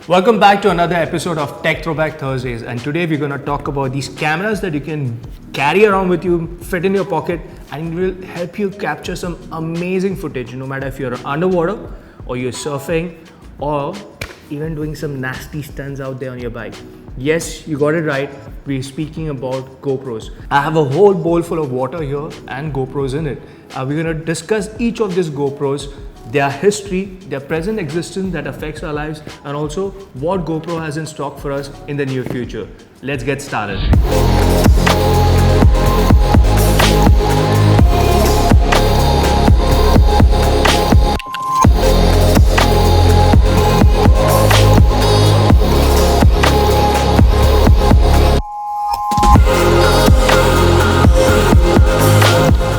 Welcome back to another episode of Tech Throwback Thursdays, and today we're going to talk about these cameras that you can carry around with you, fit in your pocket, and will help you capture some amazing footage, no matter if you're underwater or you're surfing or even doing some nasty stunts out there on your bike. Yes, you got it right. We're speaking about GoPros. I have a whole bowl full of water here and GoPros in it. We're going to discuss each of these GoPros, their history, their present existence that affects our lives, and also what GoPro has in stock for us in the near future. Let's get started.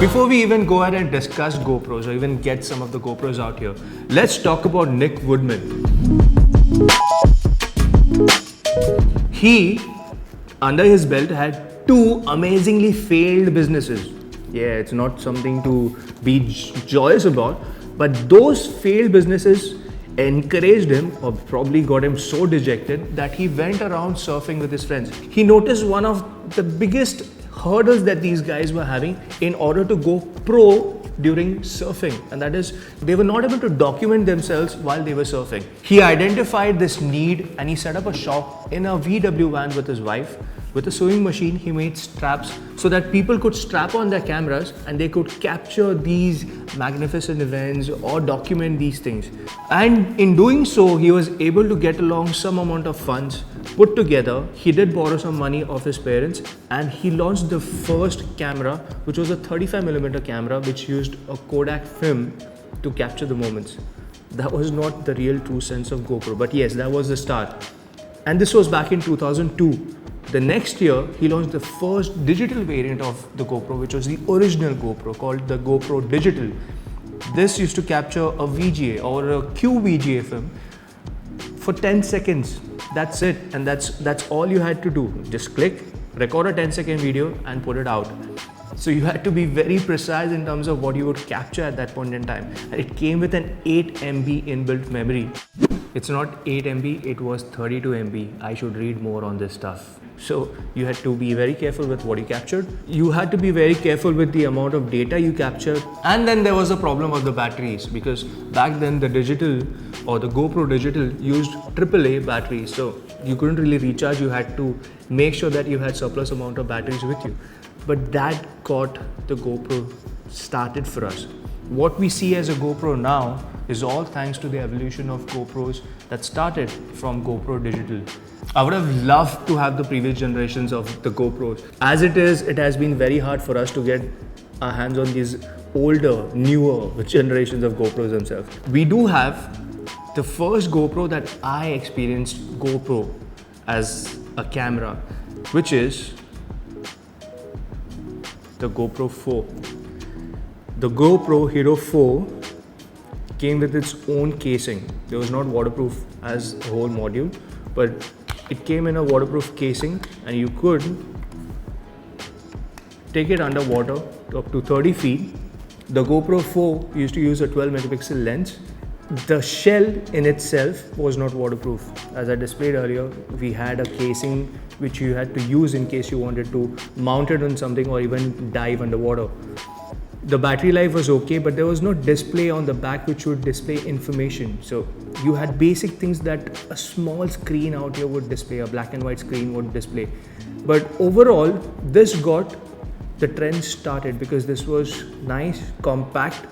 Before we even go ahead and discuss GoPros or even get some of the GoPros out here, let's talk about Nick Woodman. He, under his belt, had two amazingly failed businesses. Yeah, it's not something to be joyous about, but those failed businesses encouraged him, or probably got him so dejected, that he went around surfing with his friends. He noticed one of the biggest hurdles that these guys were having in order to go pro during surfing, and that is they were not able to document themselves while they were surfing. He identified this need and he set up a shop in a VW van with his wife. With a sewing machine, he made straps so that people could strap on their cameras and they could capture these magnificent events or document these things. And in doing so, he was able to get along some amount of funds put together. He did borrow some money of his parents and he launched the first camera, which was a 35mm camera which used a Kodak film to capture the moments. That was not the real true sense of GoPro, but yes, that was the start. And this was back in 2002. The next year, he launched the first digital variant of the GoPro, which was the original GoPro called the GoPro Digital. This used to capture a VGA or a QVGA film for 10 seconds. That's it, and that's all you had to do. Just click, record a 10-second video and put it out. So you had to be very precise in terms of what you would capture at that point in time. And it came with an 8 MB inbuilt memory. It's not 8 MB, it was 32 MB. I should read more on this stuff. So you had to be very careful with what you captured. You had to be very careful with the amount of data you captured. And then there was the problem of the batteries, because back then the digital or the GoPro Digital used AAA batteries. So you couldn't really recharge. You had to make sure that you had surplus amount of batteries with you. But that got the GoPro started for us. What we see as a GoPro now is all thanks to the evolution of GoPros that started from GoPro Digital. I would have loved to have the previous generations of the GoPros. As it is, it has been very hard for us to get our hands on these older, newer generations of GoPros themselves. We do have the first GoPro that I experienced GoPro as a camera, which is the GoPro 4. The GoPro Hero 4 came with its own casing. It was not waterproof as a whole module, but it came in a waterproof casing and you could take it underwater up to 30 feet. The GoPro 4 used to use a 12 megapixel lens. The shell in itself was not waterproof. As I displayed earlier, we had a casing which you had to use in case you wanted to mount it on something or even dive underwater. The battery life was okay, but there was no display on the back which would display information. So you had basic things that a small screen out here would display, a black and white screen would display. But overall, this got the trend started because this was nice, compact,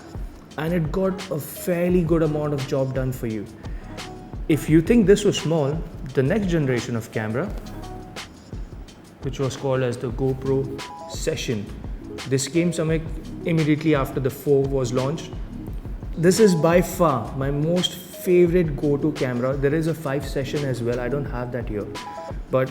and it got a fairly good amount of job done for you. If you think this was small, the next generation of camera, which was called as the GoPro Session, this came somewhere immediately after the 4 was launched. This is by far my most favorite go-to camera. There is a 5 Session as well. I don't have that here, but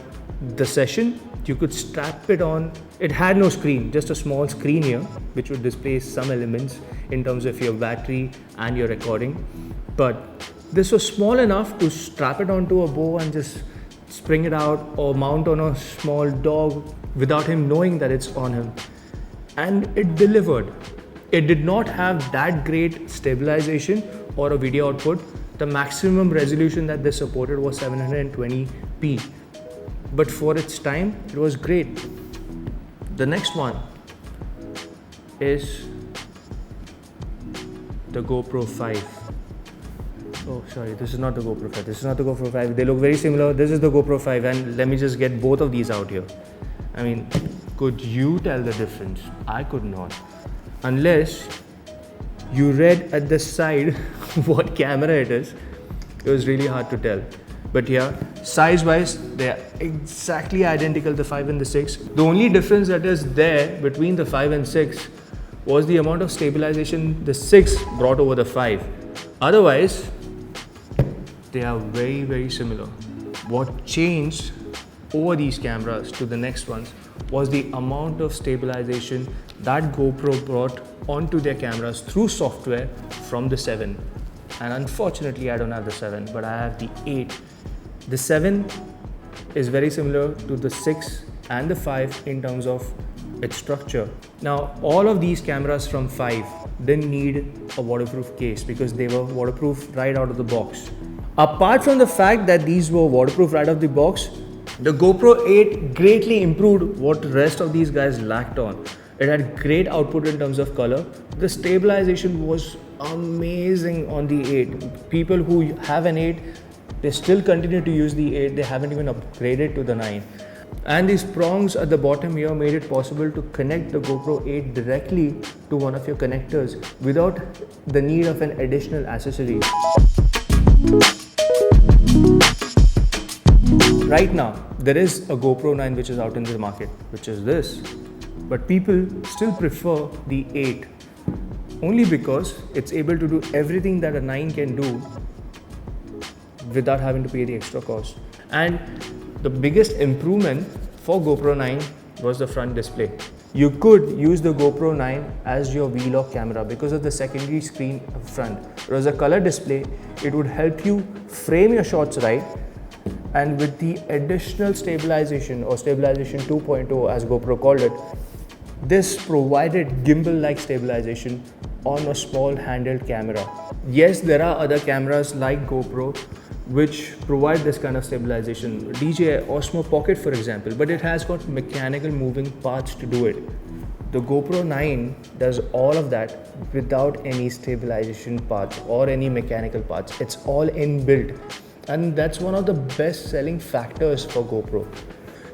the Session, you could strap it on. It had no screen, just a small screen here which would display some elements in terms of your battery and your recording. But this was small enough to strap it onto a bow and just spring it out or mount on a small dog without him knowing that it's on him. And it delivered. It did not have that great stabilization or a video output, The maximum resolution that they supported was 720p. But for its time, it was great. The next one is the GoPro 5. Oh, sorry, this is not the GoPro 5. This is not the GoPro 5. They look very similar. This is the GoPro 5, and let me just get both of these out here. I mean, could you tell the difference? I could not. Unless you read at the side what camera it is. It was really hard to tell. But yeah, size-wise, they are exactly identical, the 5 and the 6. The only difference that is there between the 5 and 6 was the amount of stabilization the 6 brought over the 5. Otherwise, they are very, very similar. What changed over these cameras to the next ones was the amount of stabilization that GoPro brought onto their cameras through software from the 7. And unfortunately, I don't have the 7, but I have the 8. The 7 is very similar to the 6 and the 5 in terms of its structure. Now, all of these cameras from 5 didn't need a waterproof case because they were waterproof right out of the box. Apart from the fact that these were waterproof right out of the box, the GoPro 8 greatly improved what the rest of these guys lacked on. It had great output in terms of color. The stabilization was amazing on the 8. People who have an 8, they still continue to use the 8. They haven't even upgraded to the 9. And these prongs at the bottom here made it possible to connect the GoPro 8 directly to one of your connectors without the need of an additional accessory. Right now, there is a GoPro 9 which is out in the market, which is this. But people still prefer the 8 only because it's able to do everything that a 9 can do without having to pay the extra cost. And the biggest improvement for GoPro 9 was the front display. You could use the GoPro 9 as your vlog camera because of the secondary screen up front. It was a color display. It would help you frame your shots right. And with the additional stabilization or stabilization 2.0 as GoPro called it, this provided gimbal-like stabilization on a small handheld camera. Yes, there are other cameras like GoPro which provide this kind of stabilization. DJI Osmo Pocket, for example, but it has got mechanical moving parts to do it. The GoPro 9 does all of that without any stabilization parts or any mechanical parts. It's all inbuilt. And that's one of the best selling factors for GoPro.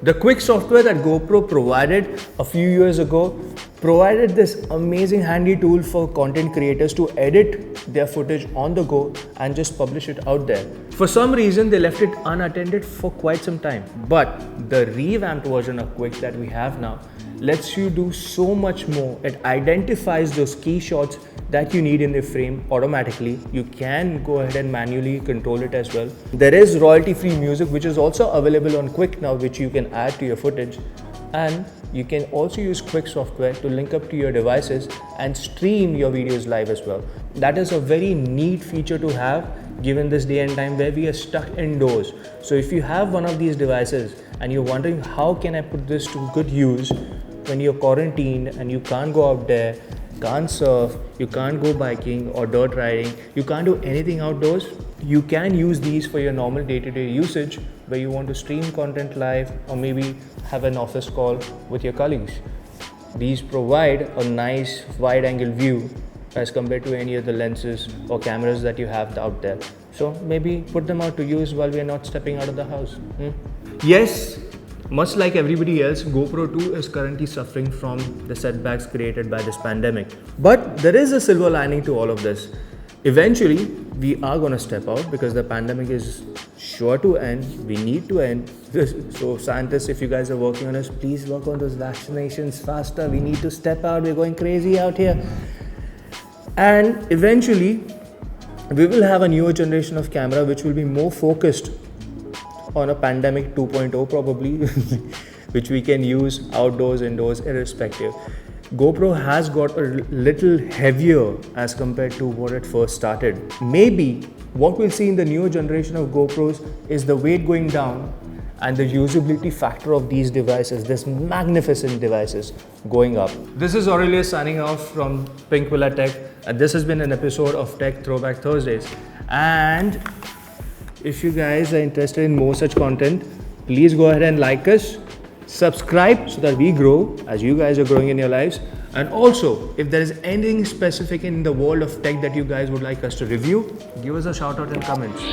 The quick software that GoPro provided a few years ago provided this amazing handy tool for content creators to edit their footage on the go and just publish it out there. For some reason, they left it unattended for quite some time. But the revamped version of Quick that we have now lets you do so much more. It identifies those key shots that you need in the frame automatically. You can go ahead and manually control it as well. There is royalty-free music which is also available on Quick now, which you can add to your footage. And you can also use Quick software to link up to your devices and stream your videos live as well. That is a very neat feature to have given this day and time where we are stuck indoors. So if you have one of these devices and you're wondering how can I put this to good use when you're quarantined and you can't go out there, can't surf, you can't go biking or dirt riding, you can't do anything outdoors, you can use these for your normal day-to-day usage where you want to stream content live or maybe have an office call with your colleagues. These provide a nice wide-angle view as compared to any other lenses or cameras that you have out there. So maybe put them out to use while we are not stepping out of the house. Yes, much like everybody else, GoPro 2 is currently suffering from the setbacks created by this pandemic. But there is a silver lining to all of this. Eventually, we are going to step out because the pandemic is sure to end. We need to end. So scientists, if you guys are working on us, please work on those vaccinations faster. We need to step out. We're going crazy out here. And eventually, we will have a newer generation of camera which will be more focused on a pandemic 2.0 probably, which we can use outdoors, indoors, irrespective. GoPro has got a little heavier as compared to what it first started. Maybe what we'll see in the newer generation of GoPros is the weight going down and the usability factor of these devices, these magnificent devices, going up. This is Aurelius signing off from Pinkvilla Tech. And this has been an episode of Tech Throwback Thursdays. And if you guys are interested in more such content, please go ahead and like us, subscribe so that we grow as you guys are growing in your lives. And also, if there is anything specific in the world of tech that you guys would like us to review, give us a shout out in comments.